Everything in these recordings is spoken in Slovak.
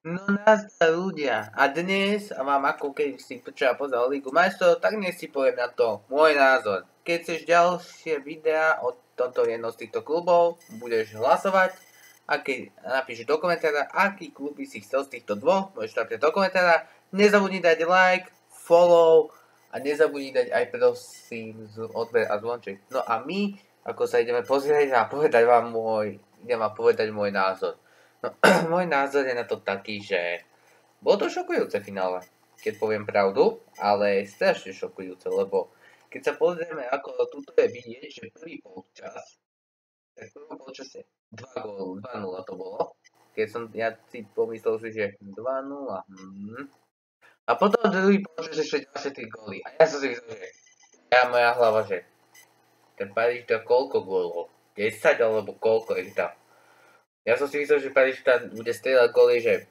No nazdar ľudia. A dnes vám ako keď si včera pozeral Ligu majstrov, tak dnes si poviem na to môj názor. Keď chceš ďalšie videá od tomto jednom z týchto klubov, budeš hlasovať a keď napíšeš do komentára, aký klub by si chcel z týchto dvoch, môžeš napísať do komentára. Nezabudni dať like, follow a nezabudni dať aj prosím odber a zvonček. No a my, ako sa ideme pozrieť a idem vám povedať môj názor. No, môj názor je na to taký, že bolo to šokujúce finále, keď poviem pravdu, ale strašne šokujúce, lebo keď sa pozrieme, ako tuto je vidieť, že prvý polčas, tak v prvom polčase 2 0 to bolo, keď som ja si pomyslel si, že 2-0, a potom druhý polčas ešte ďalšie 3 góly. A ja som si myslel, že moja hlava, že ten Paríž dá koľko gólov? 10 alebo koľko ich dá? Ja som si myslel, že Paríž bude strieľať góly, že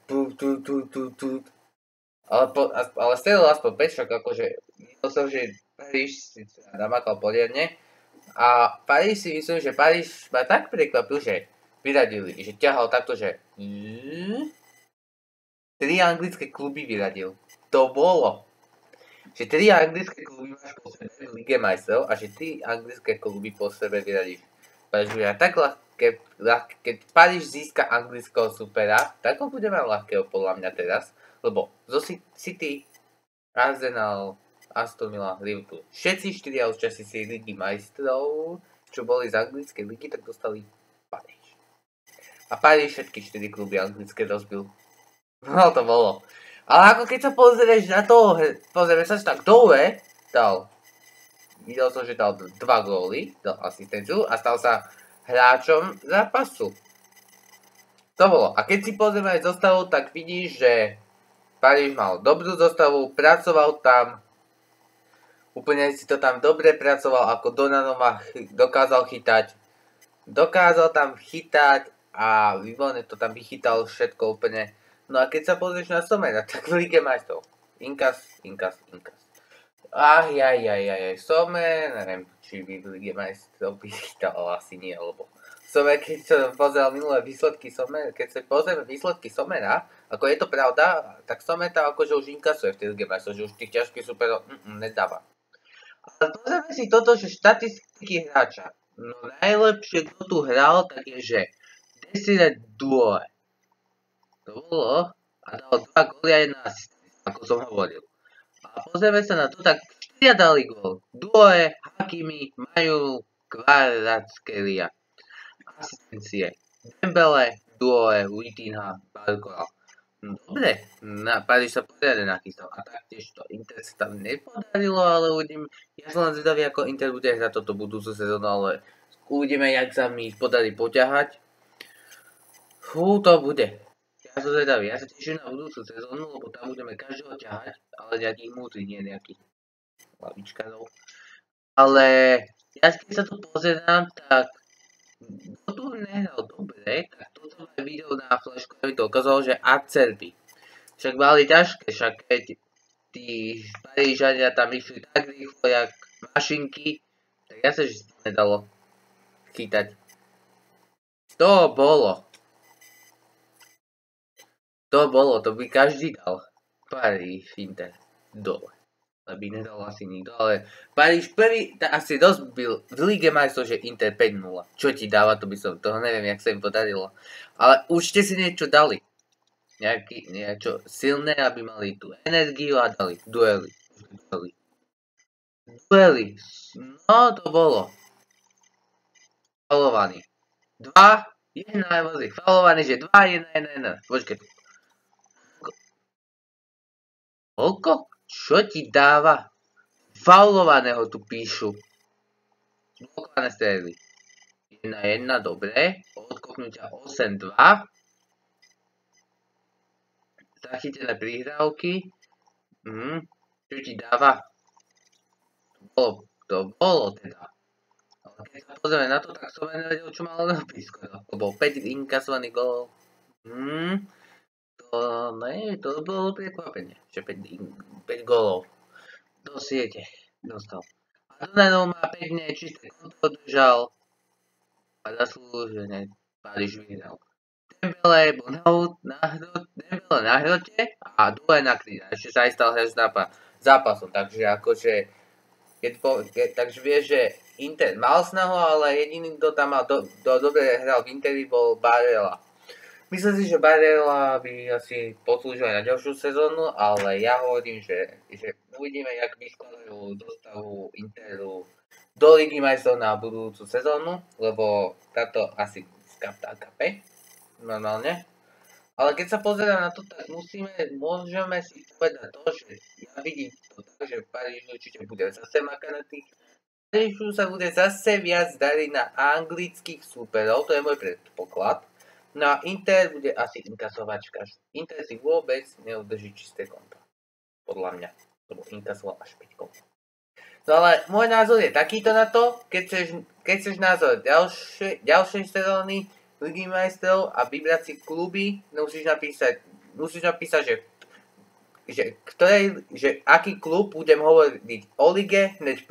ale strieľal aspoň 5, však akože myslel som, že Paríž si namakal poriadne. A Paríž si myslím, že Paríž ma tak prekvapil, že vyradili, že ťahal takto, že 3 anglické kluby vyradil. To bolo. Že 3 anglické kluby máš po sebe v Lige majstrov a že 3 anglické kluby po sebe vyradíš. Paríž bude tak ľahké, keď Paríž získa anglického supera, tak ho bude mať ľahkého podľa mňa teraz, lebo zo City, Arsenal, Aston Villa, Liverpool, všetci 4 účastníci Ligy majstrov, čo boli z anglickej ligy, tak dostali Paríž. A Paríž všetky 4 kluby anglické rozbil. No to bolo. Ale ako keď sa pozrieš na to, pozrieme sa, že tak dole videl som, že dal 2 góly, dal asistenciu a stal sa hráčom zápasu. To bolo. A keď si pozrieme aj zostavu, tak vidíš, že Paríž mal dobrú zostavu, pracoval tam, úplne si to tam dobre pracoval, ako Donnarumma dokázal tam chytať a výborne to tam vychytal všetko úplne. No a keď sa pozrieš na Sommera, tak v Lige majstrov. Inkas. Sommer, neviem, či by v Lige majstrov vychytal, ale asi nie, lebo Sommer, keď som pozeral minulé výsledky Sommera, keď sa pozrieme výsledky Sommera, ako je to pravda, tak Sommer tam akože už inkasuje v tej Lige majstrov, že už tých ťažkých superov nedáva. Ale pozrieme si toto, že štatistiky hráča. No najlepšie, kto tu hral, tak je, že Desire Doué. To bolo a dal 2 góly a 1 asistencia, ako som hovoril. A pozrieme sa na to, tak 4 dali gól. Doué, Hakimi, Majú, Kvaratskhelia. Asistencie. Dembele, Doué, Vitinha, Barcola. Dobre, Paríž sa poriadne nachystal. A taktiež to Inter sa tam nepodarilo, ale uvidím. Ja som len zvedavý, ako Inter bude hrať toto budúcu sezónu, ale uvidíme, jak sa mi podarí poťahať. To bude. Ja som zvedavý, ja sa teším na budúcu sezónu, lebo tam budeme každého ťahať, ale nejakých múdrych, nie nejakých lavičkarov. Ale ja keď sa tu pozerám, tak kto tu nehral dobre, tak toto video na flašku mi to ukázalo, že Acerbi. Však mali ťažké, však keď tí Parížania tam išli tak rýchlo, jak mašinky, tak ja sa, že to nedalo chytať. To by každý dal. Paríž, Inter, dole. By nedal asi nikto, ale Paríž prvý, asi rozbil v Lige majstrov, že Inter 5-0. Čo ti dáva, toho neviem, jak sa im podarilo. Ale určite si niečo dali. Niečo silné, aby mali tú energiu a dali duely. No, to bolo. Faulovaný. 2, 1, faulovaný, že 2, 1, 1. Počkej. Koľko? Čo ti dáva? Faulovaného tu píšu. Blokované strely. 1-1, dobre. Odkopnutia 8-2. Zachytené prihrávky. Čo ti dáva? To bolo teda. Ale keď sa pozrieme na to, tak som nevedel, čo malo napísť skoro. Lebo 5 inkasovaných gólov. To bolo prekvapenie, že 5 gólov do siete dostal. A Donnarumma má pekne čisté konto držal a zaslúžene Paríž vyhral. Dembele bol na hrote a Dule na krídle. Ešte sa aj stal hráč zápasom, takže akože takže vieš, že Inter mal snahu, ale jediný, kto tam mal dobre hral v Interi, bol Barella. Myslím si, že Barella by asi poslúžil aj na ďalšiu sezónu, ale ja hovorím, že uvidíme, jak vyskladajú dostavu Interu do Ligy majstrov na budúcu sezónu, lebo táto asi kape normálne. Ale keď sa pozerám na to, tak môžeme si povedať to, že ja vidím to tak, že Paríž určite bude zase makať Parížu sa bude zase viac dariť na anglických súperov, to je môj predpoklad. No a Inter bude asi inkasovať Inter si vôbec neudrží čisté konto. Podľa mňa. Lebo inkasoval až 5 kontov. No ale môj názor je takýto na to, keď chceš názor ďalšej sezóny Ligy majstrov a vybrať si kluby, musíš napísať, že aký klub budem hovoriť o lige, hneď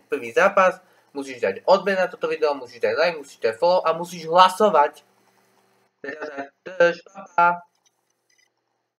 prvý zápas, musíš dať odber na toto video, musíš dať like, musíš dať follow a musíš hlasovať. Teraz